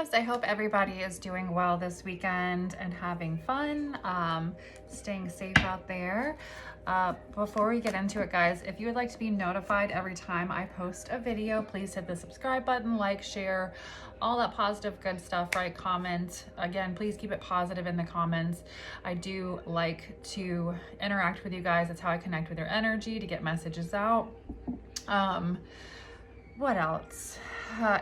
loves. I hope everybody is doing well this weekend and having fun, staying safe out there. Before we get into it, guys, if you would like to be notified every time I post a video, please hit the subscribe button, like, share, all that positive good stuff, right? Comment. Again, please keep it positive in the comments. I do like to interact with you guys. That's how I connect with your energy, to get messages out. What else?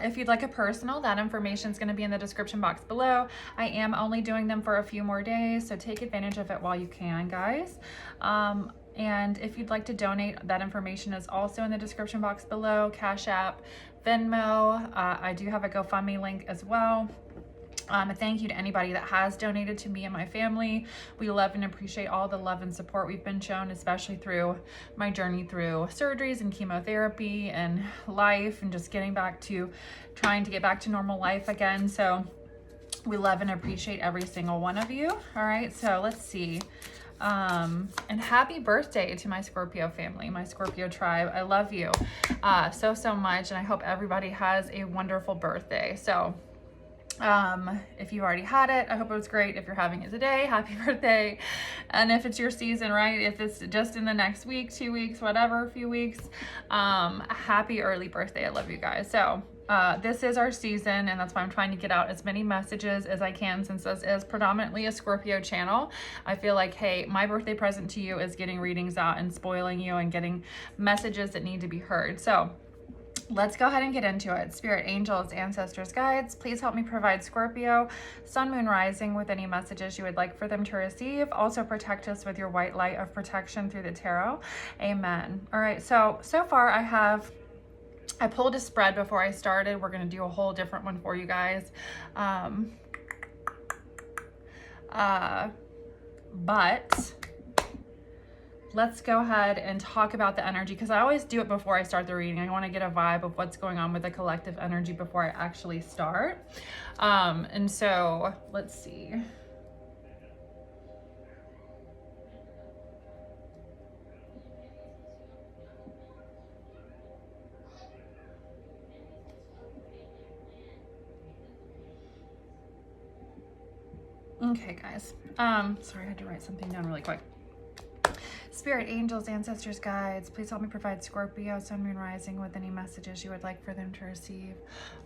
If you'd like a personal, that information is going to be in the description box below. I am only doing them for a few more days, so take advantage of it while you can, guys. And if you'd like to donate, that information is also in the description box below. Cash App, Venmo. I do have a GoFundMe link as well. Thank you to anybody that has donated to me and my family. We love and appreciate all the love and support we've been shown, especially through my journey through surgeries and chemotherapy and life, and just trying to get back to normal life again. So we love and appreciate every single one of you. All right, so let's see. And happy birthday to my Scorpio family, my Scorpio tribe. I love you so much, and I hope everybody has a wonderful birthday. So if you already had it, I hope it was great. If you're having it today, happy birthday. And if it's your season, right? If it's just in the next week, 2 weeks, whatever, a few weeks, happy early birthday. I love you guys. So this is our season, and that's why I'm trying to get out as many messages as I can, since this is predominantly a Scorpio channel. I feel like, hey, my birthday present to you is getting readings out and spoiling you and getting messages that need to be heard. So let's go ahead and get into it. Spirit, angels, ancestors, guides, please help me provide Scorpio, sun, moon, rising with any messages you would like for them to receive. Also protect us with your white light of protection through the tarot. Amen. All right, so far I pulled a spread before I started. We're going to do a whole different one for you guys. But let's go ahead and talk about the energy, because I always do it before I start the reading. I want to get a vibe of what's going on with the collective energy before I actually start. And so let's see. Okay, guys. Sorry, I had to write something down really quick. Spirit, angels, ancestors, guides, please help me provide Scorpio, sun, moon, rising with any messages you would like for them to receive.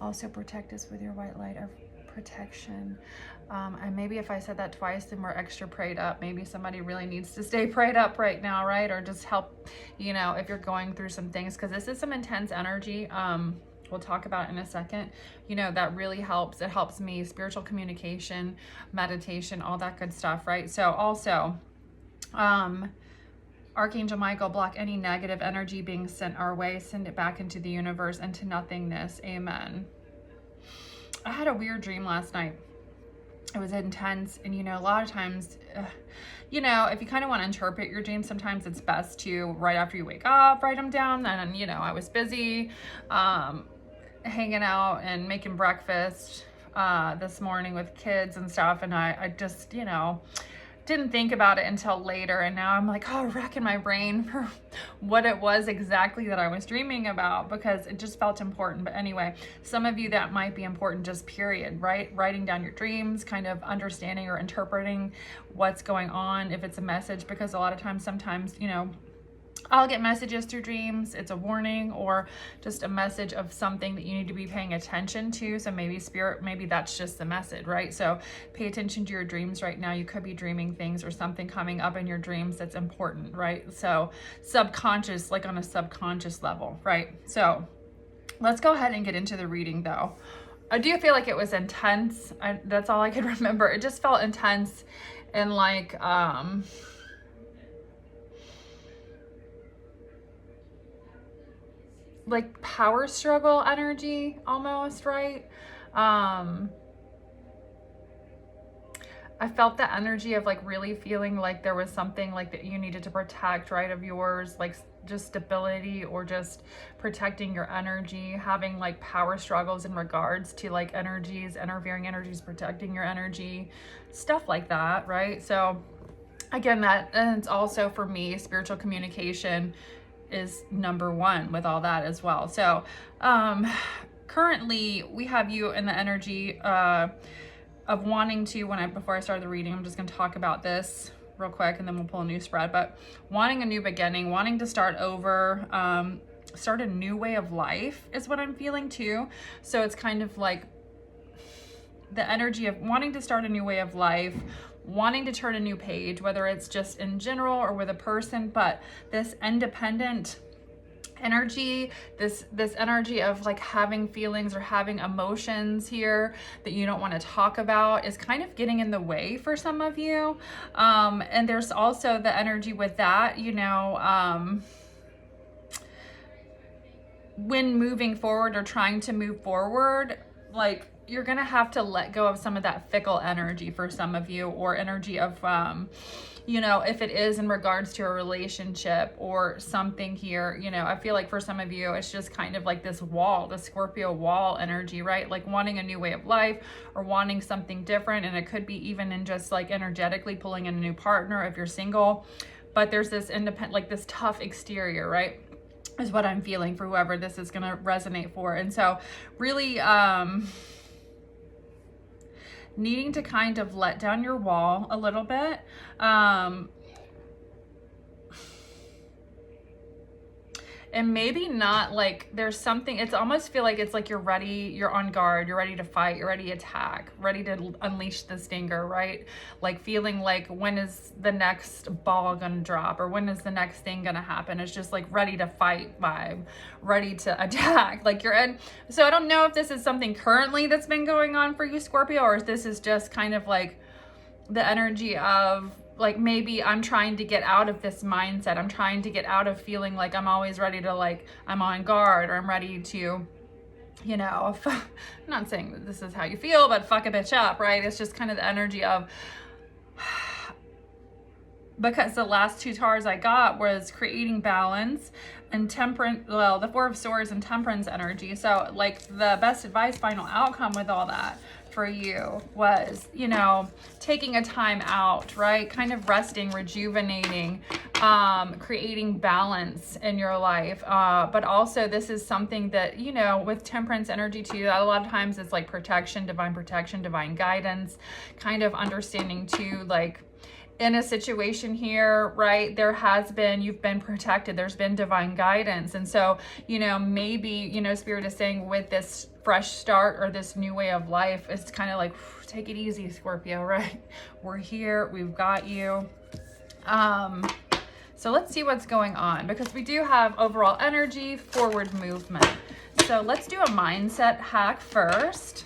Also protect us with your white light of protection. And maybe if I said that twice, then we're extra prayed up. Maybe somebody really needs to stay prayed up right now, right? Or just help, if you're going through some things, because this is some intense energy. We'll talk about it in a second. That really helps. It helps me, spiritual communication, meditation, all that good stuff, right? So also, Archangel Michael, block any negative energy being sent our way. Send it back into the universe and to nothingness. Amen. I had a weird dream last night. It was intense. And, a lot of times, if you kind of want to interpret your dreams, sometimes it's best to, right after you wake up, write them down. And, I was busy hanging out and making breakfast this morning with kids and stuff. And I just, didn't think about it until later, and now I'm like, racking my brain for what it was exactly that I was dreaming about, because it just felt important. But anyway, some of you, that might be important, just period, right? Writing down your dreams, kind of understanding or interpreting what's going on, if it's a message, because a lot of times, sometimes, I'll get messages through dreams. It's a warning or just a message of something that you need to be paying attention to. So maybe spirit, maybe that's just the message, right? So pay attention to your dreams right now. You could be dreaming things or something coming up in your dreams that's important, right? So subconscious, like on a subconscious level, right? So let's go ahead and get into the reading though. I do feel like it was intense. That's all I could remember. It just felt intense and like, power struggle energy almost, right? I felt the energy of really feeling like there was something that you needed to protect, right, of yours, just stability or just protecting your energy, having power struggles in regards to energies, interfering energies, protecting your energy, stuff like that, right? So again, and it's also for me, spiritual communication is number one with all that as well. So currently we have you in the energy of wanting to, before I started the reading, I'm just going to talk about this real quick and then we'll pull a new spread, but wanting a new beginning, wanting to start over, start a new way of life is what I'm feeling too. So it's kind of like the energy of wanting to start a new way of life, wanting to turn a new page, whether it's just in general or with a person, but this independent energy, this energy of like having feelings or having emotions here that you don't want to talk about is kind of getting in the way for some of you. And there's also the energy with that, you know, when moving forward or trying to move forward, like you're gonna have to let go of some of that fickle energy for some of you, or energy of you know, if it is in regards to a relationship or something here, you know, I feel like for some of you, it's just kind of like this wall, the Scorpio wall energy, right? Like wanting a new way of life or wanting something different. And it could be even in just like energetically pulling in a new partner if you're single, but there's this independent, like this tough exterior, right? Is what I'm feeling for whoever this is going to resonate for. And so really, needing to kind of let down your wall a little bit. And maybe not like there's something, it's almost feel like it's like you're ready, you're on guard, you're ready to fight, you're ready to attack, ready to unleash the stinger, right? Like feeling like when is the next ball gonna drop, or when is the next thing gonna happen? It's just like ready to fight vibe, ready to attack, like you're in. So I don't know if this is something currently that's been going on for you, Scorpio, or if this is just kind of like the energy of like, maybe I'm trying to get out of this mindset. I'm trying to get out of feeling like I'm always ready to, like, I'm on guard, or I'm ready to, you know, I'm not saying that this is how you feel, but fuck a bitch up, right? It's just kind of the energy of, because the last two cards I got was creating balance and temperance, well, the Four of Swords and temperance energy. So like the best advice, final outcome with all that for you was, you know, taking a time out, right? Kind of resting, rejuvenating, creating balance in your life. But also this is something that, you know, with temperance energy too, a lot of times it's like protection, divine guidance, kind of understanding too, like, in a situation here, right, there has been, you've been protected, there's been divine guidance. And so, you know, maybe, you know, Spirit is saying with this fresh start or this new way of life, it's kind of like, take it easy, Scorpio, right? We're here, we've got you. So let's see what's going on, because we do have overall energy, forward movement. So let's do a mindset hack first.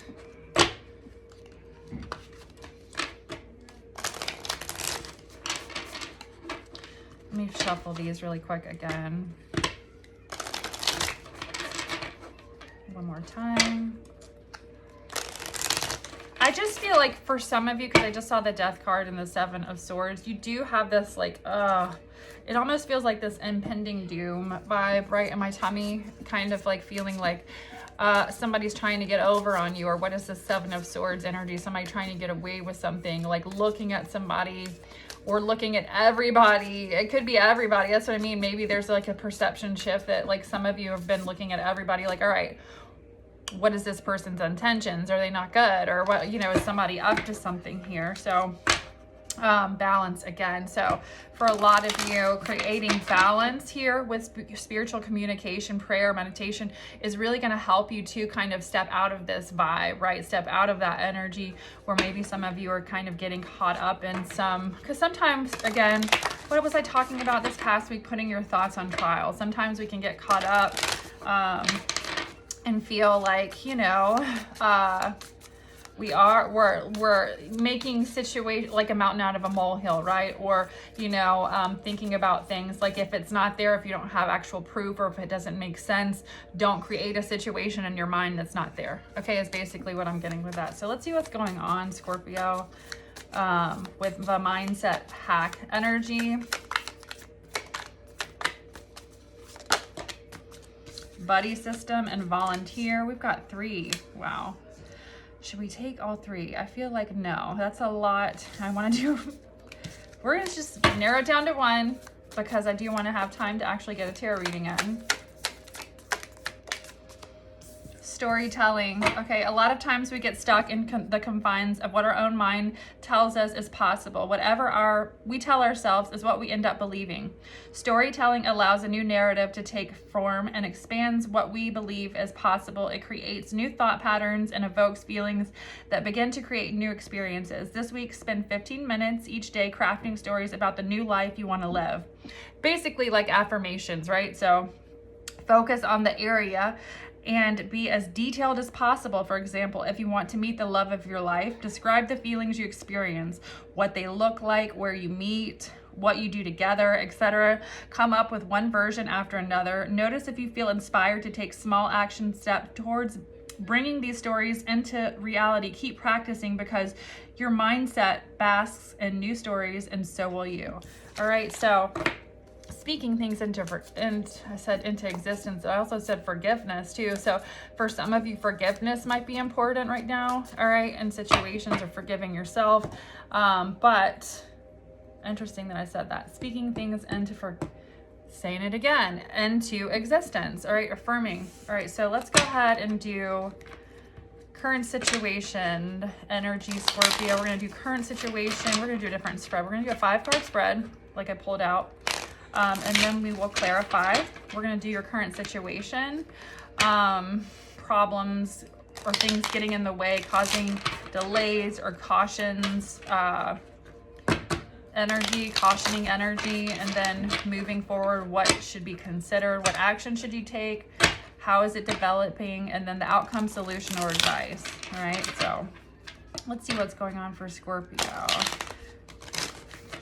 Let me shuffle these really quick again. One more time. I just feel like for some of you, because I just saw the Death card and the Seven of Swords, you do have this like, it almost feels like this impending doom vibe, right, in my tummy, kind of like feeling like somebody's trying to get over on you, or what is the Seven of Swords energy? Somebody trying to get away with something, like looking at somebody or looking at everybody. It could be everybody. That's what I mean. Maybe there's like a perception shift that like some of you have been looking at everybody like, all right, what is this person's intentions? Are they not good? Or what, you know, is somebody up to something here? So balance again. So for a lot of you, creating balance here with spiritual communication, prayer, meditation is really going to help you to kind of step out of this vibe, right? Step out of that energy where maybe some of you are kind of getting caught up in some, because sometimes, again, what was I talking about this past week? Putting your thoughts on trial. Sometimes we can get caught up and feel like, you know, we're making situation like a mountain out of a molehill, right? Or, you know, thinking about things like if it's not there, if you don't have actual proof, or if it doesn't make sense, don't create a situation in your mind that's not there. Okay, is basically what I'm getting with that. So let's see what's going on, Scorpio, with the mindset hack energy. Buddy system and volunteer. We've got 3. Wow. Should we take all 3? I feel like no, that's a lot. I want to do, we're going to just narrow it down to 1 because I do want to have time to actually get a tarot reading in. storytelling. Okay, a lot of times we get stuck in the confines of what our own mind tells us is possible. Whatever we tell ourselves is what we end up believing. Storytelling allows a new narrative to take form and expands what we believe is possible. It creates new thought patterns and evokes feelings that begin to create new experiences. This week, spend 15 minutes each day crafting stories about the new life you want to live. Basically like affirmations, right? So focus on the area and be as detailed as possible. For example, if you want to meet the love of your life, describe the feelings you experience, what they look like, where you meet, what you do together, etc. Come up with one version after another. Notice if you feel inspired to take small action steps towards bringing these stories into reality. Keep practicing because your mindset basks in new stories, and so will you. All right, so speaking things into existence. I also said forgiveness too. So for some of you, forgiveness might be important right now, all right, in situations of forgiving yourself. But interesting that I said that. Speaking things saying it again, into existence, all right, affirming. All right, so let's go ahead and do current situation energy, Scorpio. We're gonna do current situation. We're gonna do a different spread. We're gonna do a 5-card spread like I pulled out. And then we will clarify. We're going to do your current situation, problems or things getting in the way, causing delays or cautions, cautioning energy, and then moving forward, what should be considered, what action should you take, how is it developing, and then the outcome, solution, or advice. All right, so let's see what's going on for Scorpio.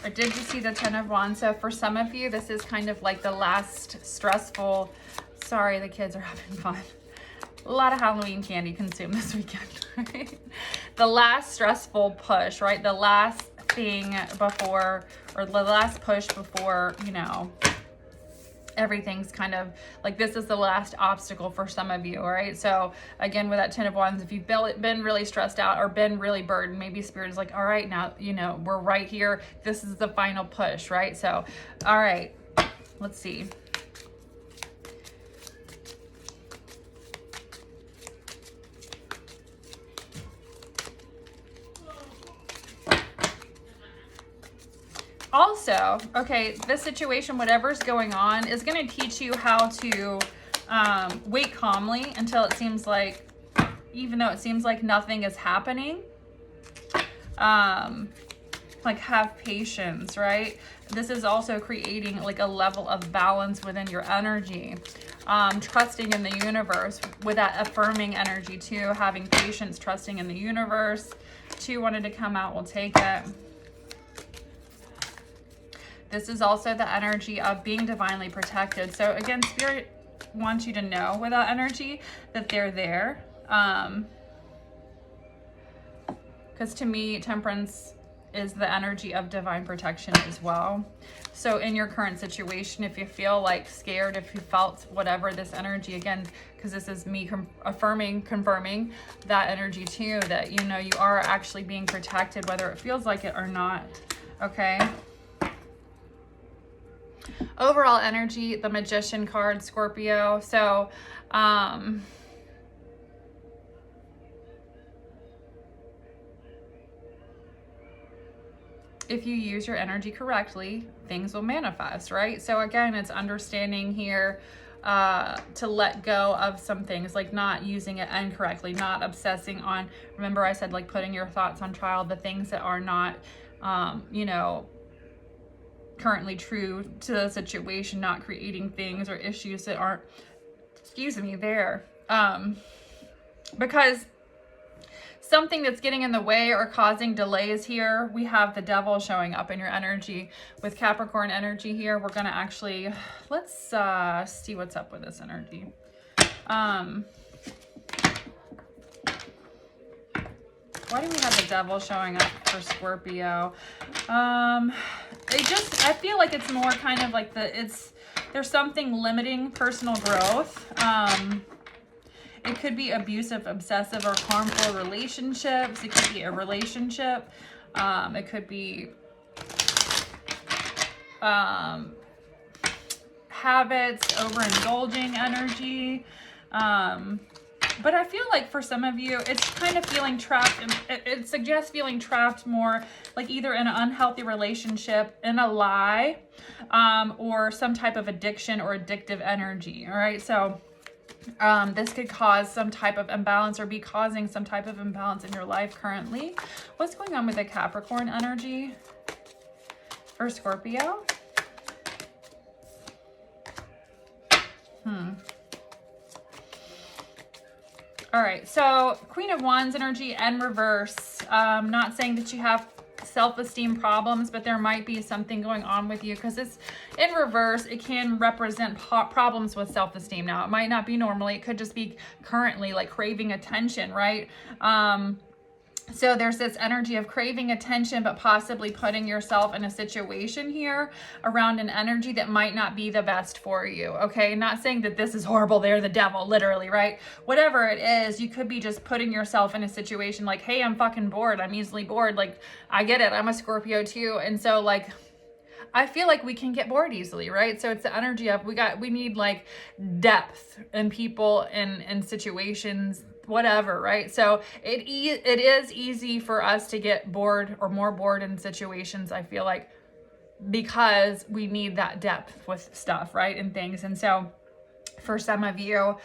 Or did you see the 10 of Wands? So for some of you, this is kind of like the last stressful, sorry, the kids are having fun. A lot of Halloween candy consumed this weekend, right? The last stressful push, right? The last thing before, or the last push before, you know, everything's kind of like, this is the last obstacle for some of you, all right? So again, with that 10 of Wands, if you've been really stressed out or been really burdened, maybe Spirit is like, all right, now, you know, we're right here. This is the final push, right? So, all right, let's see. Also, okay, this situation, whatever's going on, is going to teach you how to wait calmly until it seems like, even though it seems like nothing is happening, like have patience, right? This is also creating like a level of balance within your energy, trusting in the universe with that affirming energy too, having patience, trusting in the universe. 2 wanted to come out, we'll take it. This is also the energy of being divinely protected. So again, Spirit wants you to know with that energy that they're there. Because to me, Temperance is the energy of divine protection as well. So in your current situation, if you feel like scared, if you felt whatever, this energy, again, because this is me confirming that energy too, that, you know, you are actually being protected, whether it feels like it or not, okay? Overall energy, the Magician card, Scorpio. So, if you use your energy correctly, things will manifest, right? So again, it's understanding here to let go of some things, like not using it incorrectly, not obsessing on, remember I said like putting your thoughts on trial, the things that are not, you know, currently true to the situation, not creating things or issues that aren't, excuse me, there. Because something that's getting in the way or causing delays here, we have the Devil showing up in your energy. With Capricorn energy here, we're gonna actually, let's see what's up with this energy. Why do we have the Devil showing up for Scorpio? I feel like it's more kind of like there's something limiting personal growth. It could be abusive, obsessive, or harmful relationships. It could be a relationship. It could be habits, overindulging energy. But I feel like for some of you, it's kind of feeling trapped. It suggests feeling trapped more like either in an unhealthy relationship, in a lie, or some type of addiction or addictive energy. All right. So this could cause some type of imbalance or be causing some type of imbalance in your life currently. What's going on with the Capricorn energy for Scorpio? All right, so Queen of Wands energy and reverse. Not saying that you have self-esteem problems, but there might be something going on with you because it's in reverse. It can represent problems with self-esteem. Now, it might not be normally. It could just be currently like craving attention, right? So there's this energy of craving attention, but possibly putting yourself in a situation here around an energy that might not be the best for you. Okay. Not saying that this is horrible. They're the devil, literally, right? Whatever it is, you could be just putting yourself in a situation like, hey, I'm fucking bored. I'm easily bored. Like, I get it. I'm a Scorpio too. And so like, I feel like we can get bored easily, right? So it's the energy of we need like depth in people and situations, whatever, right? So it is easy for us to get bored or more bored in situations, I feel like, because we need that depth with stuff, right? And things. And so for some of you,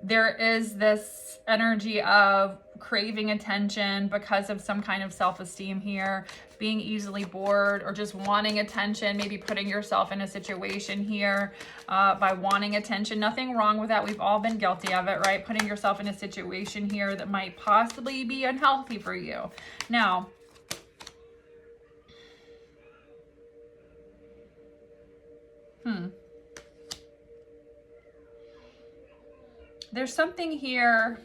there is this energy of craving attention because of some kind of self-esteem here, being easily bored or just wanting attention, maybe putting yourself in a situation here by wanting attention. Nothing wrong with that. We've all been guilty of it, right? Putting yourself in a situation here that might possibly be unhealthy for you. Now, there's something here.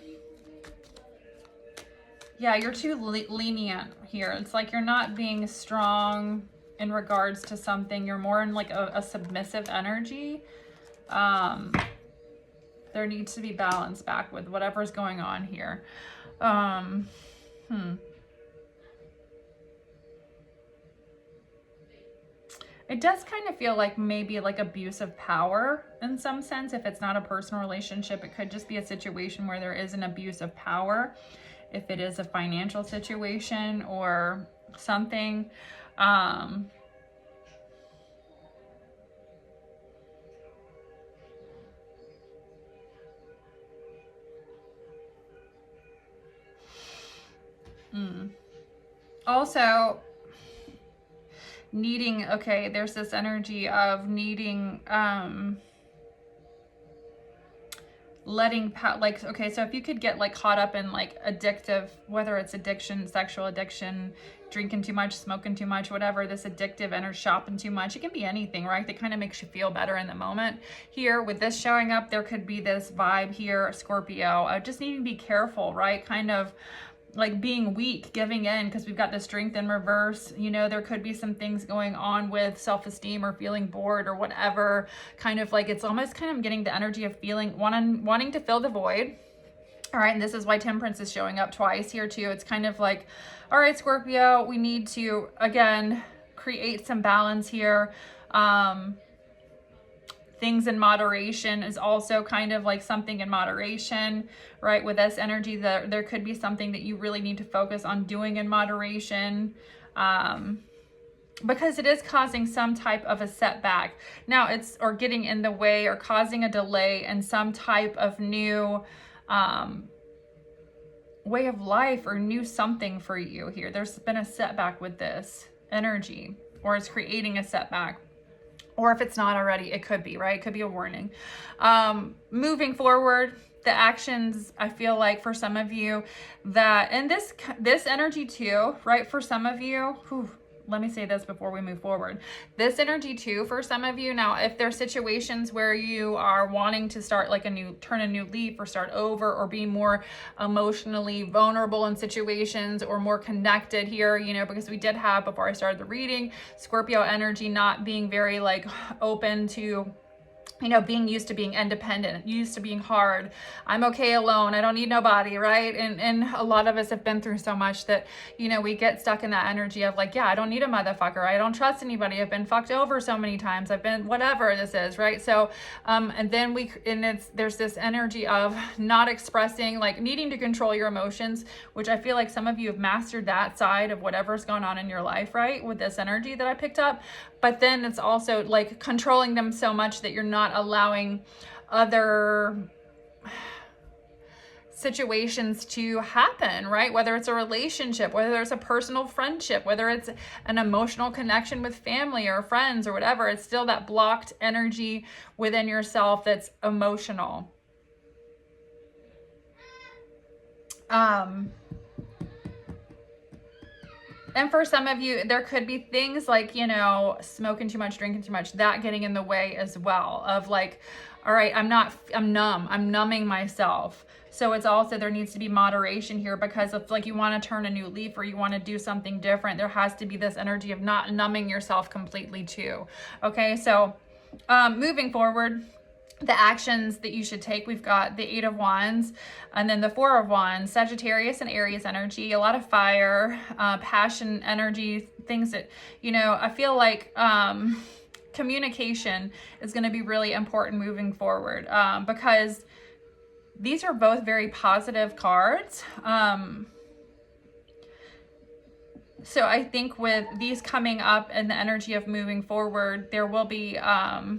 Yeah, you're too lenient here. It's like you're not being strong in regards to something. You're more in like a submissive energy. There needs to be balance back with whatever's going on here. It does kind of feel like maybe like abuse of power in some sense. If it's not a personal relationship, it could just be a situation where there is an abuse of power. If it is a financial situation or something. Also, needing, okay, there's this energy of needing, letting, like, okay, so if you could get like caught up in like addictive, whether it's addiction, sexual addiction, drinking too much, smoking too much, whatever, this addictive energy, shopping too much, it can be anything, right? That kind of makes you feel better in the moment. Here with this showing up, there could be this vibe here, Scorpio, just needing to be careful, right? Kind of like being weak, giving in, because we've got the strength in reverse. You know, there could be some things going on with self-esteem or feeling bored or whatever, kind of like, it's almost kind of getting the energy of feeling, wanting to fill the void. All right, and this is why Temperance is showing up twice here too. It's kind of like, all right, Scorpio, we need to, again, create some balance here. Things in moderation is also kind of like something in moderation, right? With this energy, there could be something that you really need to focus on doing in moderation, because it is causing some type of a setback. Now it's, or getting in the way or causing a delay in some type of new way of life or new something for you here. There's been a setback with this energy, or it's creating a setback. Or if it's not already, it could be, right? It could be a warning. Moving forward, the actions, I feel like for some of you that, and this energy too, right? For some of you, let me say this before we move forward. This energy too, for some of you. Now, if there's situations where you are wanting to start like turn a new leaf or start over or be more emotionally vulnerable in situations or more connected here, you know, because we did have, before I started the reading, Scorpio energy not being very like open to you know, being used to being independent, used to being hard. I'm okay alone. I don't need nobody, right? And a lot of us have been through so much that, you know, we get stuck in that energy of like, yeah, I don't need a motherfucker. I don't trust anybody. I've been fucked over so many times. I've been whatever this is, right? So, and then there's this energy of not expressing, like needing to control your emotions, which I feel like some of you have mastered that side of whatever's going on in your life, right? With this energy that I picked up. But then it's also like controlling them so much that you're not allowing other situations to happen, right? Whether it's a relationship, whether it's a personal friendship, whether it's an emotional connection with family or friends or whatever, it's still that blocked energy within yourself that's emotional. And for some of you, there could be things like, you know, smoking too much, drinking too much, that getting in the way as well of like, all right, I'm numb, I'm numbing myself. So it's also, there needs to be moderation here, because if like you want to turn a new leaf or you want to do something different, there has to be this energy of not numbing yourself completely too. Okay, so moving forward, the actions that you should take, we've got the 8 of Wands and then the 4 of Wands, Sagittarius and Aries energy, a lot of fire, passion energy, things that, you know, I feel like communication is going to be really important moving forward, because these are both very positive cards. So I think with these coming up and the energy of moving forward, there will be,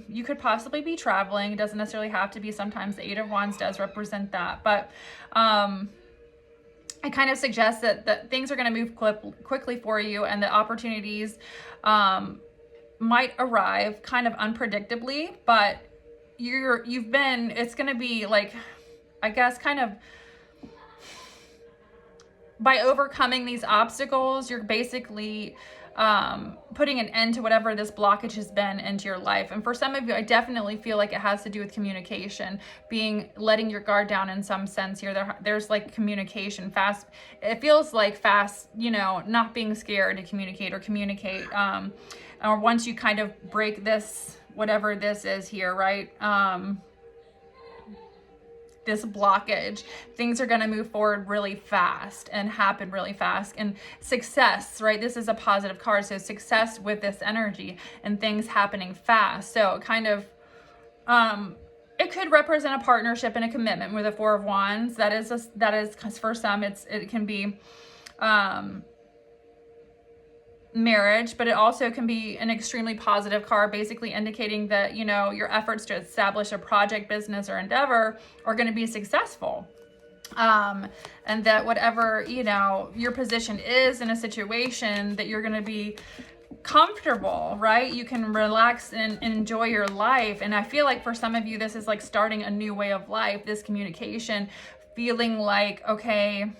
you could possibly be traveling. It doesn't necessarily have to be. Sometimes the 8 of Wands does represent that. But I kind of suggest that things are going to move quickly for you, and the opportunities might arrive kind of unpredictably, but it's going to be like, I guess, kind of, by overcoming these obstacles, you're basically putting an end to whatever this blockage has been into your life. And for some of you, I definitely feel like it has to do with communication, letting your guard down in some sense here. There's like communication fast. It feels like fast, you know, not being scared to communicate or communicate. Or once you kind of break this, whatever this is here, right? This blockage, things are going to move forward really fast and happen really fast. And success, right? This is a positive card. So success with this energy and things happening fast. So kind of, it could represent a partnership and a commitment with a 4 of Wands. That is because for some, it can be, marriage, but it also can be an extremely positive card, basically indicating that, you know, your efforts to establish a project, business, or endeavor are going to be successful. And that whatever, you know, your position is in a situation, that you're going to be comfortable, right? You can relax and enjoy your life. And I feel like for some of you, this is like starting a new way of life, this communication, feeling like, okay,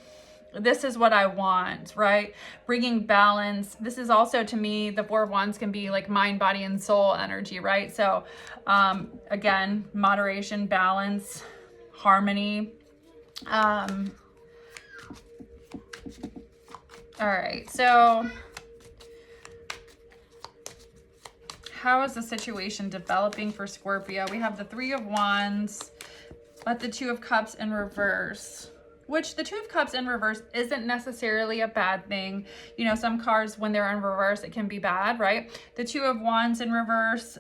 this is what I want, right? Bringing balance. This is also, to me, the 4 of Wands can be like mind, body, and soul energy, right? So again, moderation, balance, harmony. All right, so how is the situation developing for Scorpio? We have the 3 of Wands, but the 2 of Cups in reverse. Which the 2 of Cups in reverse isn't necessarily a bad thing. You know, some cards, when they're in reverse, it can be bad, right? The 2 of Wands in reverse,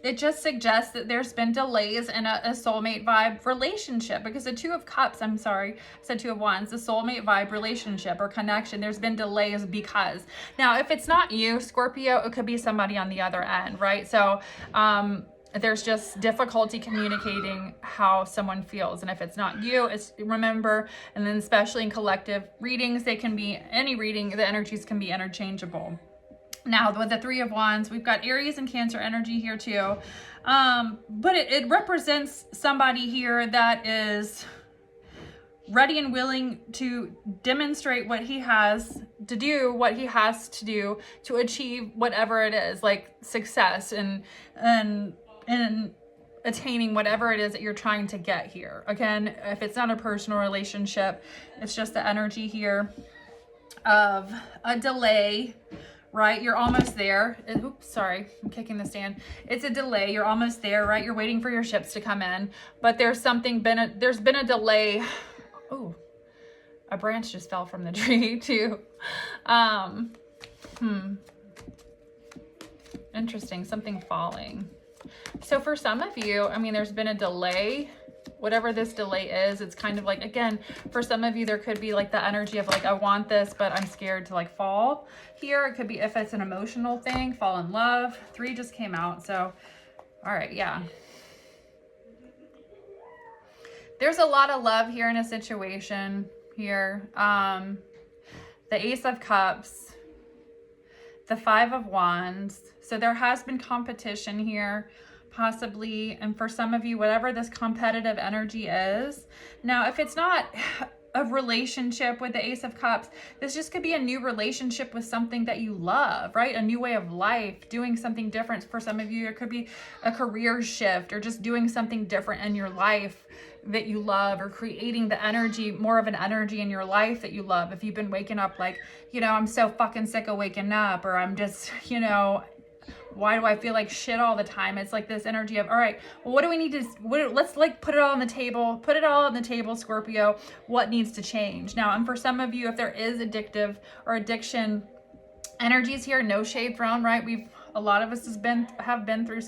it just suggests that there's been delays in a soulmate vibe relationship, because the 2 of Cups, I'm sorry, I said 2 of Wands, the soulmate vibe relationship or connection, there's been delays because. Now, if it's not you, Scorpio, it could be somebody on the other end, right? So, there's just difficulty communicating how someone feels. And if it's not you, remember, and then especially in collective readings, they can be any reading, the energies can be interchangeable. Now, with the 3 of Wands, we've got Aries and Cancer energy here too. But it represents somebody here that is ready and willing to demonstrate what he has to do to achieve whatever it is, like success and attaining whatever it is that you're trying to get here. Again, if it's not a personal relationship, it's just the energy here of a delay, right? You're almost there. Oops, sorry, I'm kicking the stand. It's a delay. You're almost there, right? You're waiting for your ships to come in, but there's been a delay. Oh, a branch just fell from the tree too. Interesting, something falling. So for some of you, I mean, there's been a delay. Whatever this delay is, it's kind of like, again, for some of you, there could be like the energy of like, I want this, but I'm scared to like fall here. It could be if it's an emotional thing, fall in love. 3 just came out. So, all right. Yeah. There's a lot of love here in a situation here. The Ace of Cups, the 5 of Wands. So there has been competition here, possibly. And for some of you, whatever this competitive energy is. Now, if it's not a relationship with the Ace of Cups, this just could be a new relationship with something that you love, right? A new way of life, doing something different. For some of you, it could be a career shift or just doing something different in your life that you love, or creating the energy, more of an energy in your life that you love. If you've been waking up like, you know, I'm so fucking sick of waking up, or I'm just, you know, why do I feel like shit all the time? It's like this energy of, all right, well, what do we need to, let's like put it all on the table, Scorpio. What needs to change? Now, and for some of you, if there is addictive or addiction energies here, no shade thrown, right? A lot of us have been through,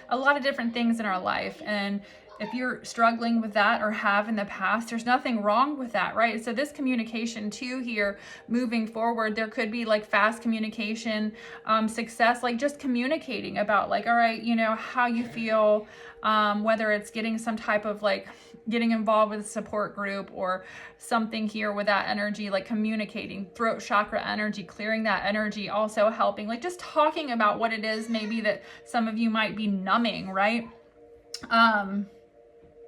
a lot of different things in our life. And if you're struggling with that or have in the past, there's nothing wrong with that, right? So this communication too here, moving forward, there could be like fast communication, success, like just communicating about like, all right, you know, how you feel, whether it's getting some type of like getting involved with a support group or something here with that energy, like communicating, throat chakra energy, clearing that energy, also helping, like just talking about what it is maybe that some of you might be numbing, right?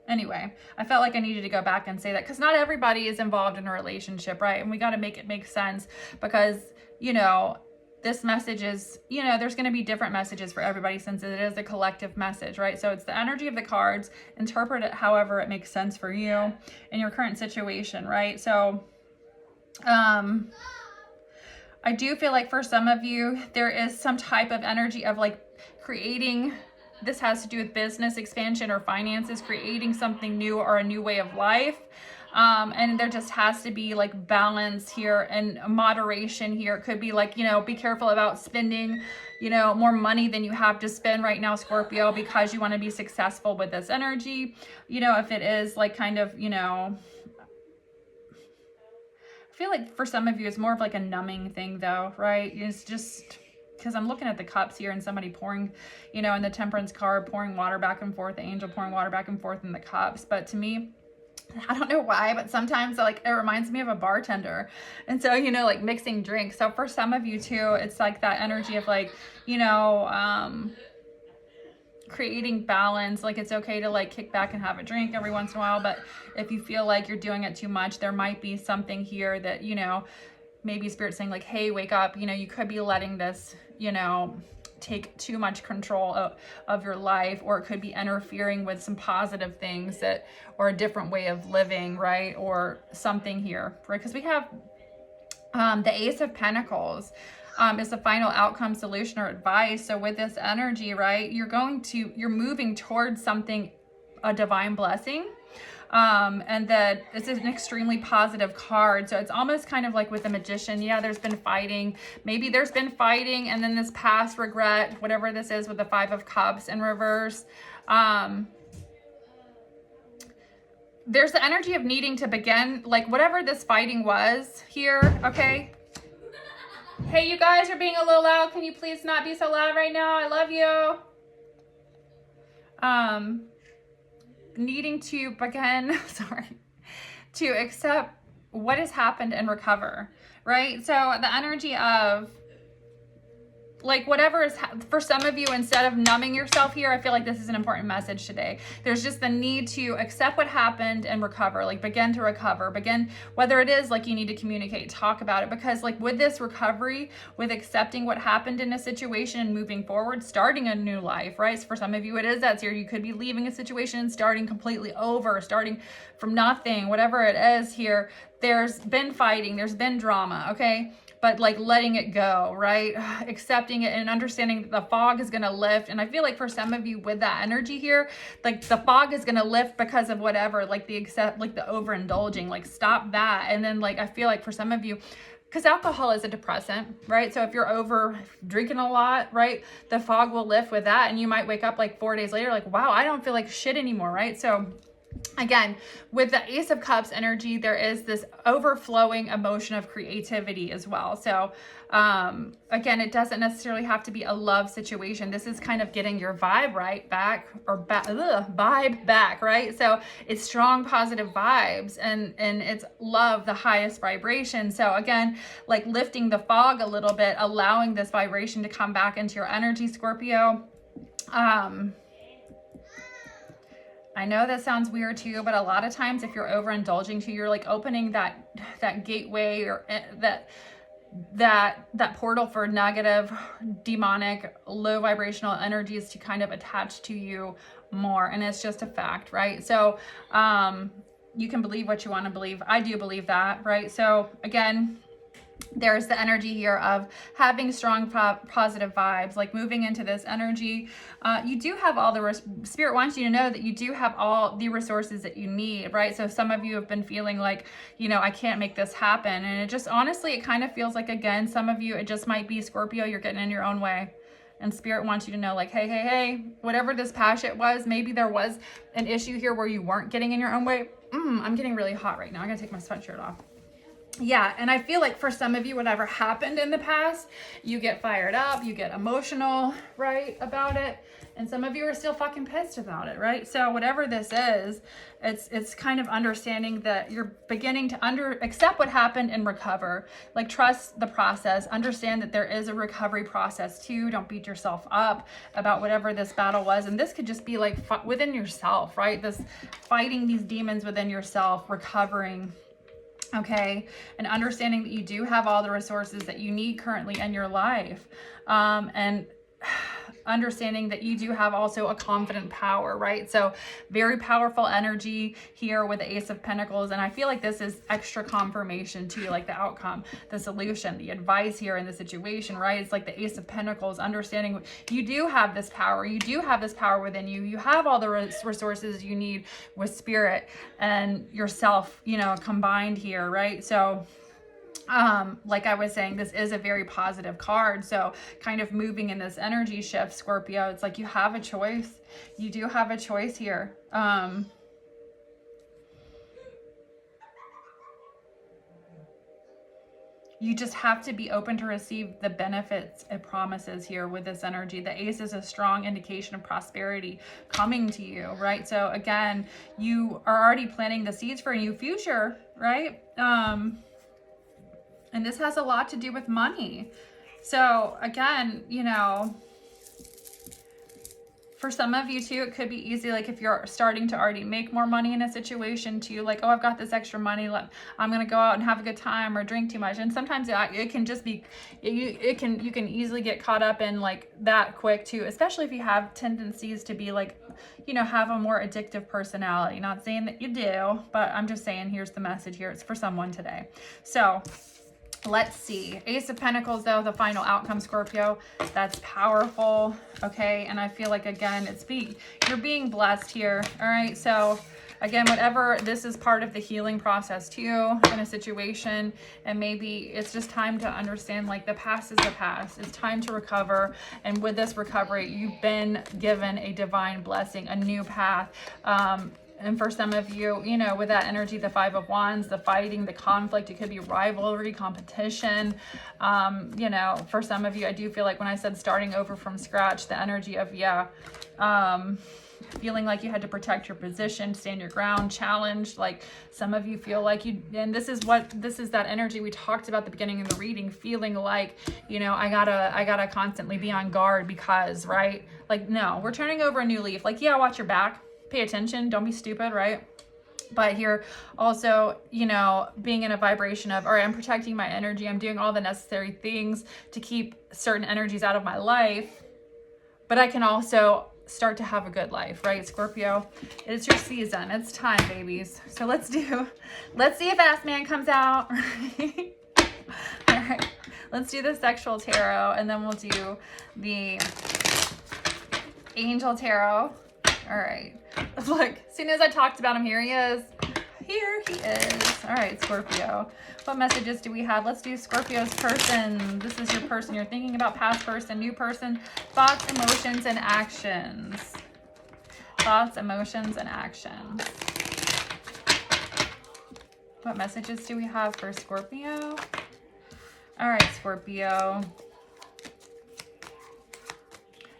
Anyway, I felt like I needed to go back and say that because not everybody is involved in a relationship, right? And we got to make it make sense because, you know, this message is, you know, there's going to be different messages for everybody since it is a collective message, right? So it's the energy of the cards. Interpret it however it makes sense for you in your current situation, right? So, I do feel like for some of you, there is some type of energy of like creating. This has to do with business expansion or finances, creating something new or a new way of life. And there just has to be like balance here and moderation here. It could be like, you know, be careful about spending, you know, more money than you have to spend right now, Scorpio, because you want to be successful with this energy. You know, if it is like kind of, you know, I feel like for some of you, it's more of like a numbing thing though, right? It's just... because I'm looking at the cups here and somebody pouring, you know, in the Temperance card, pouring water back and forth, the angel pouring water back and forth in the cups. But to me, I don't know why, but sometimes like it reminds me of a bartender. And so, you know, like mixing drinks. So for some of you too, it's like that energy of like, you know, creating balance. Like it's okay to like kick back and have a drink every once in a while. But if you feel like you're doing it too much, there might be something here that, you know, maybe Spirit saying like, hey, wake up, you know, you could be letting this, you know, take too much control of your life, or it could be interfering with some positive things that, or a different way of living, right? Or something here, right? Because we have the Ace of Pentacles is the final outcome, solution, or advice. So with this energy, right, you're moving towards something, a divine blessing. And that this is an extremely positive card. So it's almost kind of like with the Magician. Yeah, there's been fighting. Maybe there's been fighting and then this past regret, whatever this is with the 5 of Cups in reverse. There's the energy of needing to begin, like whatever this fighting was here, okay? Hey, you guys are being a little loud. Can you please not be so loud right now? I love you. Needing to begin, to accept what has happened and recover, right? So the energy of like whatever is, for some of you, instead of numbing yourself here, I feel like this is an important message today. There's just the need to accept what happened and recover, like begin to recover, whether it is like you need to communicate, talk about it, because like with this recovery, with accepting what happened in a situation and moving forward, starting a new life, right? So for some of you, it is that here. You could be leaving a situation and starting completely over, starting from nothing, whatever it is here. There's been fighting, there's been drama, okay? but like letting it go, right? Accepting it and understanding that the fog is going to lift. And I feel like for some of you with that energy here, like the fog is going to lift because of whatever, like the overindulging, like stop that. And then like, I feel like for some of you, because alcohol is a depressant, right? So if you're over drinking a lot, right, the fog will lift with that. And you might wake up like 4 days later, like, wow, I don't feel like shit anymore, right? So again, with the Ace of Cups energy, there is this overflowing emotion of creativity as well. So again, it doesn't necessarily have to be a love situation. This is kind of getting your vibe vibe back, right? So it's strong, positive vibes, and it's love, the highest vibration. So again, like lifting the fog a little bit, allowing this vibration to come back into your energy, Scorpio. I know that sounds weird to you, but a lot of times if you're overindulging too, you're like opening that gateway or that portal for negative, demonic, low vibrational energies to kind of attach to you more. And it's just a fact, right? So you can believe what you want to believe. I do believe that, right? So again, there's the energy here of having strong positive vibes, like moving into this energy. You do have all the Spirit wants you to know that you do have all the resources that you need, right? So some of you have been feeling like, you know, I can't make this happen. And it just, honestly, it kind of feels like, again, some of you, it just might be Scorpio, you're getting in your own way. And Spirit wants you to know, like, hey, whatever this passion was, maybe there was an issue here where you weren't getting in your own way. I'm getting really hot right now. I gotta take my sweatshirt off. Yeah, and I feel like for some of you, whatever happened in the past, you get fired up, you get emotional, right, about it. And some of you are still fucking pissed about it, right? So whatever this is, it's kind of understanding that you're beginning to accept what happened and recover. Like, trust the process. Understand that there is a recovery process too. Don't beat yourself up about whatever this battle was. And this could just be like within yourself, right? This fighting these demons within yourself, recovering. Okay, and understanding that you do have all the resources that you need currently in your life, and understanding that you do have also a confident power, right? So very powerful energy here with the Ace of Pentacles. And I feel like this is extra confirmation to you, like the outcome, the solution, the advice here in the situation, right? It's like the Ace of Pentacles, understanding you do have this power. You do have this power within you. You have all the resources you need with Spirit and yourself, you know, combined here, right? So like I was saying, this is a very positive card. So kind of moving in this energy shift, Scorpio, it's like you have a choice. You do have a choice here. You just have to be open to receive the benefits it promises here with this energy. The Ace is a strong indication of prosperity coming to you, right? So again, you are already planting the seeds for a new future, right? And this has a lot to do with money. So again, you know, for some of you too, it could be easy, like if you're starting to already make more money in a situation too, like, oh, I've got this extra money, I'm gonna go out and have a good time or drink too much. And sometimes it can just be, you can easily get caught up in like that quick too, especially if you have tendencies to be like, you know, have a more addictive personality. Not saying that you do, but I'm just saying, here's the message here. It's for someone today. So let's see. Ace of Pentacles, though, the final outcome, Scorpio. That's powerful. Okay. And I feel like, again, you're being blessed here. All right. So again, whatever, this is part of the healing process too in a situation. And maybe it's just time to understand, like, the past is the past. It's time to recover. And with this recovery, you've been given a divine blessing, a new path. And for some of you, you know, with that energy, the Five of Wands, the fighting, the conflict, it could be rivalry, competition. You know, for some of you, I do feel like when I said starting over from scratch, the energy of, feeling like you had to protect your position, stand your ground, challenge. Like some of you feel like and this is that energy we talked about at the beginning of the reading, feeling like, you know, I gotta constantly be on guard because, right? Like, no, we're turning over a new leaf. Like, yeah, watch your back. Pay attention, don't be stupid, right? But here also, you know, being in a vibration of, all right, I'm protecting my energy. I'm doing all the necessary things to keep certain energies out of my life, but I can also start to have a good life, right? Scorpio, it's your season. It's time, babies. So let's see if Ass Man comes out. All right. Let's do the sexual tarot, and then we'll do the angel tarot. All right. Look, as soon as I talked about him, here he is. Here he is. All right, Scorpio. What messages do we have? Let's do Scorpio's person. This is your person you're thinking about, past person, new person, thoughts, emotions, and actions. Thoughts, emotions, and actions. What messages do we have for Scorpio? All right, Scorpio.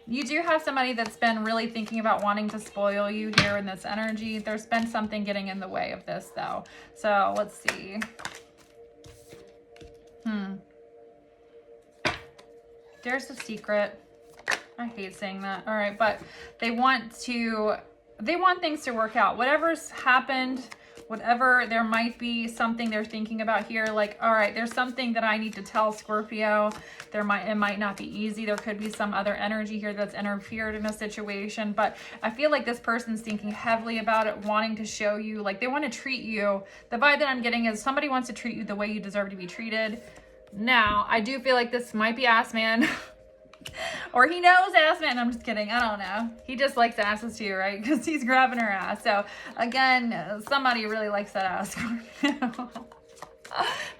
You do have somebody that's been really thinking about wanting to spoil you here in this energy. There's been something getting in the way of this, though. So let's see. There's a secret. I hate saying that. All right, but they want things to work out. Whatever's happened, whatever, there might be something they're thinking about here. Like, all right, there's something that I need to tell Scorpio. It might not be easy. There could be some other energy here that's interfered in a situation, but I feel like this person's thinking heavily about it, wanting to show you, like they want to treat you. The vibe that I'm getting is somebody wants to treat you the way you deserve to be treated. Now, I do feel like this might be Ass Man. Or he knows Ass Man. I'm just kidding. I don't know. He just likes asses too, right? Because he's grabbing her ass. So, again, somebody really likes that ass.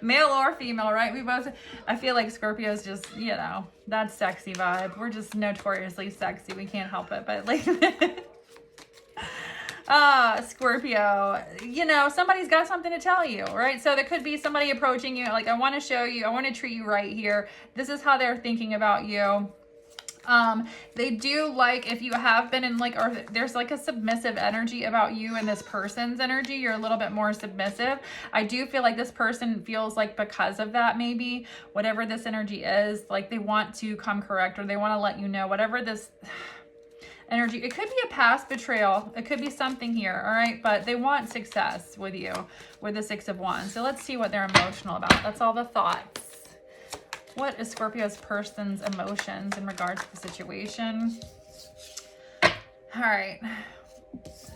Male or female, right? We both, I feel like Scorpio's just, you know, that sexy vibe. We're just notoriously sexy. We can't help it. But like, Scorpio, you know, somebody's got something to tell you, right? So there could be somebody approaching you, like, I want to show you, I want to treat you right here. This is how they're thinking about you. They do like, if you have been in like, or there's like a submissive energy about you and this person's energy, you're a little bit more submissive. I do feel like this person feels like because of that, maybe whatever this energy is, like they want to come correct, or they want to let you know whatever this energy, it could be a past betrayal, it could be something here, all right, but they want success with you with the Six of Wands. So let's see what they're emotional about. That's all the thoughts. What is Scorpio's person's emotions in regards to the situation? All right.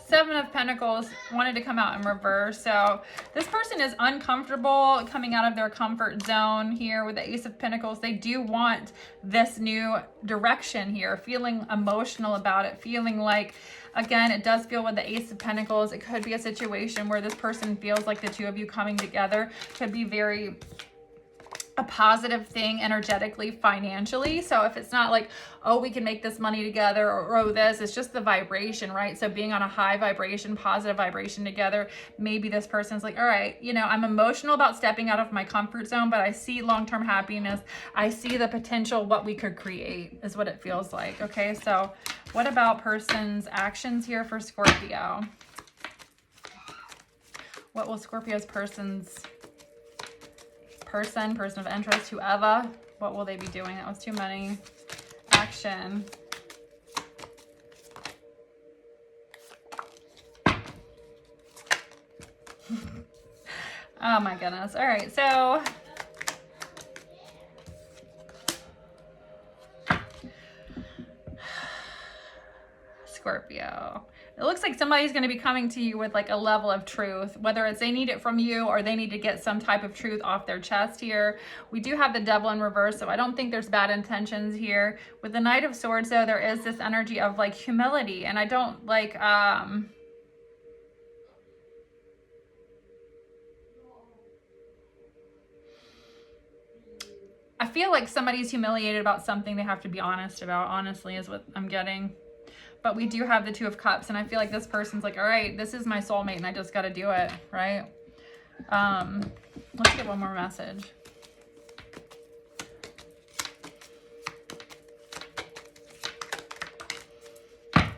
Seven of Pentacles wanted to come out in reverse. So this person is uncomfortable coming out of their comfort zone here with the Ace of Pentacles. They do want this new direction here, feeling emotional about it, feeling like, again, it does feel with the Ace of Pentacles. It could be a situation where this person feels like the two of you coming together could be very a positive thing energetically, financially. So if it's not like, oh, we can make this money together, or oh, this, it's just the vibration, right? So being on a high vibration, positive vibration together, maybe this person's like, all right, you know, I'm emotional about stepping out of my comfort zone, but I see long-term happiness. I see the potential, what we could create is what it feels like. Okay, so what about person's actions here for Scorpio? What will Scorpio's person's person of interest, whoever, what will they be doing? That was too many. Action. Oh my goodness. All right, so Scorpio. It looks like somebody's going to be coming to you with like a level of truth, whether it's they need it from you or they need to get some type of truth off their chest here. We do have the Devil in reverse, so I don't think there's bad intentions here. With the Knight of Swords, though, there is this energy of like humility, and I don't like, I feel like somebody's humiliated about something they have to be honest about, honestly, is what I'm getting. But we do have the Two of Cups, and I feel like this person's like, all right, this is my soulmate, and I just got to do it, right? Let's get one more message.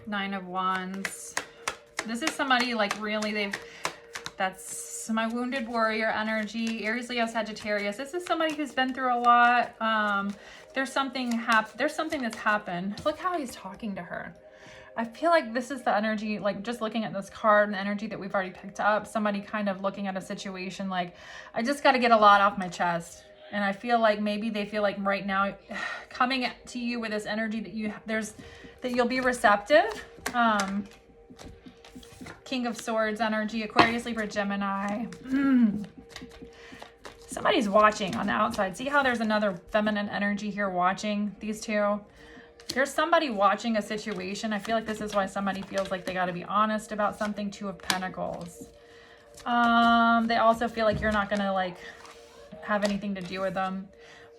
Nine of Wands. This is somebody like really that's my wounded warrior energy. Aries, Leo, Sagittarius. This is somebody who's been through a lot. There's something that's happened. Look how he's talking to her. I feel like this is the energy, like just looking at this card and the energy that we've already picked up, somebody kind of looking at a situation like, I just got to get a lot off my chest. And I feel like maybe they feel like right now coming to you with this energy that you'll be receptive. King of Swords energy, Aquarius, Libra, Gemini. So Somebody's watching on the outside. See how there's another feminine energy here watching these two? There's somebody watching a situation. I feel like this is why somebody feels like they got to be honest about something. Two of Pentacles. They also feel like you're not going to like have anything to do with them,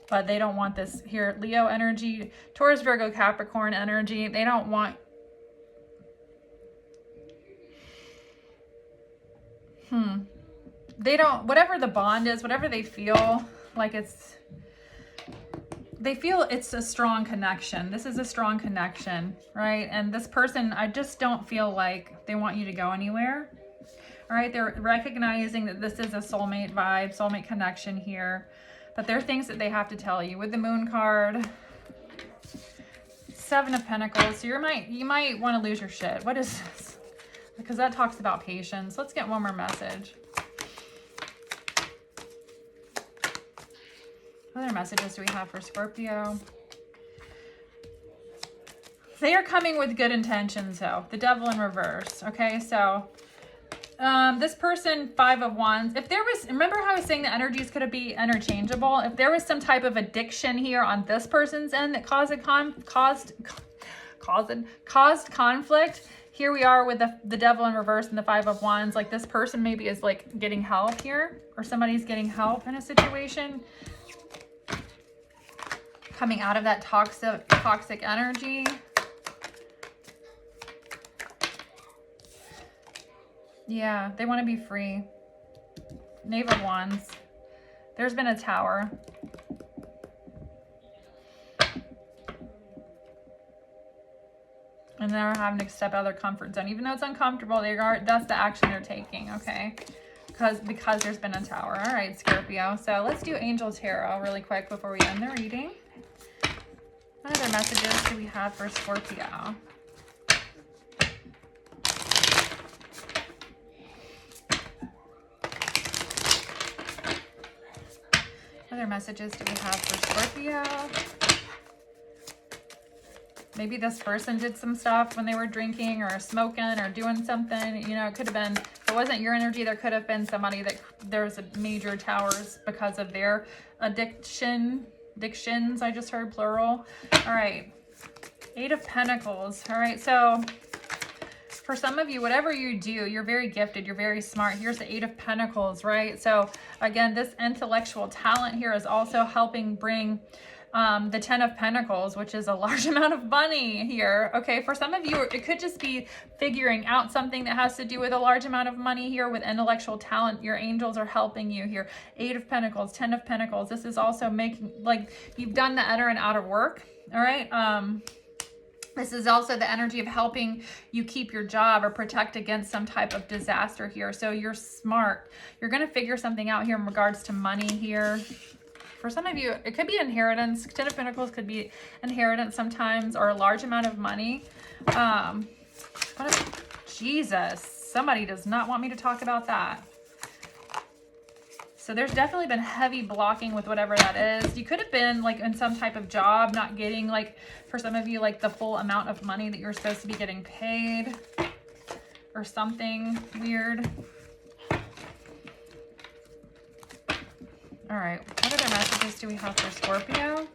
but they don't want this here. Leo energy, Taurus, Virgo, Capricorn energy. They don't want, they don't, whatever the bond is, whatever they feel like it's, they feel it's a strong connection. This is a strong connection, right? And this person, I just don't feel like they want you to go anywhere. All right, they're recognizing that this is a soulmate vibe, soulmate connection here. But there are things that they have to tell you. With the Moon card, Seven of Pentacles. So you might want to lose your shit. What is this? Because that talks about patience. Let's get one more message. What other messages do we have for Scorpio? They are coming with good intentions, though. The Devil in reverse. Okay, so this person, Five of Wands. If there was, remember how I was saying the energies could be interchangeable? If there was some type of addiction here on this person's end that caused conflict, here we are with the Devil in reverse and the Five of Wands. Like this person maybe is like getting help here, or somebody's getting help in a situation. Coming out of that toxic energy. Yeah, they want to be free. Knave of Wands. There's been a Tower. And they're having to step out of their comfort zone. Even though it's uncomfortable, that's the action they're taking, okay? Because there's been a Tower. All right, Scorpio. So let's do Angel Tarot really quick before we end the reading. What other messages do we have for Scorpio? What other messages do we have for Scorpio? Maybe this person did some stuff when they were drinking or smoking or doing something. You know, it could have been, if it wasn't your energy, there could have been somebody that there was a major Towers because of their addictions. I just heard plural. All right. Eight of Pentacles. All right. So for some of you, whatever you do, you're very gifted. You're very smart. Here's the Eight of Pentacles, right? So again, this intellectual talent here is also helping bring the Ten of Pentacles, which is a large amount of money here. Okay, for some of you, it could just be figuring out something that has to do with a large amount of money here with intellectual talent. Your angels are helping you here. Eight of Pentacles, Ten of Pentacles. This is also making, like, you've done the inner and outer work. All right. This is also the energy of helping you keep your job or protect against some type of disaster here. So you're smart. You're going to figure something out here in regards to money here. For some of you, it could be inheritance. Ten of Pentacles could be inheritance sometimes, or a large amount of money. Jesus, somebody does not want me to talk about that. So there's definitely been heavy blocking with whatever that is. You could have been like in some type of job, not getting, like, for some of you, like the full amount of money that you're supposed to be getting paid or something weird. All right, what other messages do we have for Scorpio?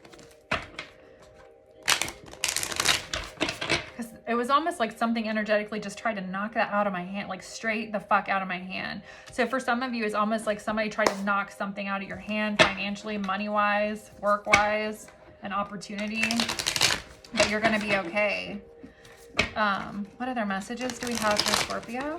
Because it was almost like something energetically just tried to knock that out of my hand, like straight the fuck out of my hand. So for some of you, it's almost like somebody tried to knock something out of your hand financially, money-wise, work-wise, an opportunity. But you're going to be okay. What other messages do we have for Scorpio?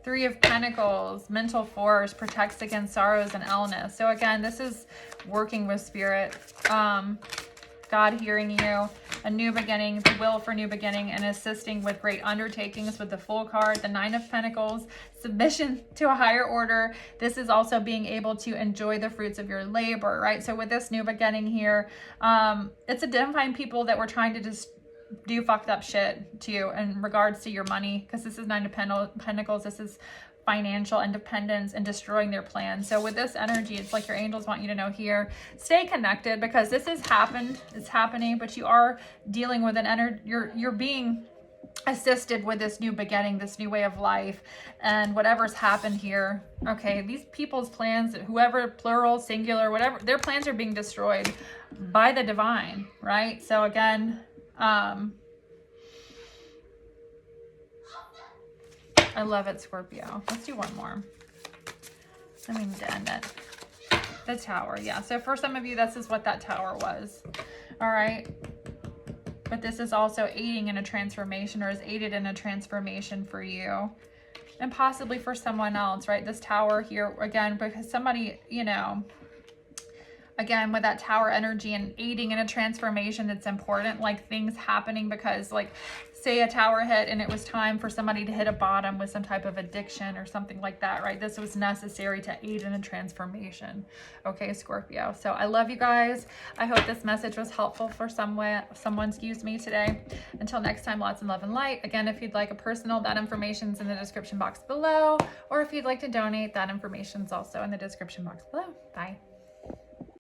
Three of Pentacles, mental force, protects against sorrows and illness. So again, this is working with spirit, God hearing you, a new beginning, the will for new beginning, and assisting with great undertakings with the Fool card, the Nine of Pentacles, submission to a higher order. This is also being able to enjoy the fruits of your labor, right? So with this new beginning here, it's identifying people that were trying to just do fucked up shit to you in regards to your money, because this is Nine of Pentacles. This is financial independence and destroying their plans. So with this energy, it's like your angels want you to know here, stay connected, because this has happened, it's happening, but you are dealing with an energy, you're being assisted with this new beginning, this new way of life, and whatever's happened here. Okay, these people's plans, whoever, plural, singular, whatever, their plans are being destroyed by the divine, right? So again, I love it, Scorpio. Let's do one more. I mean, to end it. The Tower, yeah. So for some of you, this is what that Tower was. All right. But this is also aiding in a transformation, or is aided in a transformation for you. And possibly for someone else, right? This Tower here, again, because somebody, you know, again, with that Tower energy and aiding in a transformation, it's important, like things happening, because like, say a Tower hit and it was time for somebody to hit a bottom with some type of addiction or something like that, right? This was necessary to aid in a transformation. Okay, Scorpio. So I love you guys. I hope this message was helpful for someone, excuse me, today. Until next time, lots of love and light. Again, if you'd like a personal, that information's in the description box below. Or if you'd like to donate, that information's also in the description box below. Bye.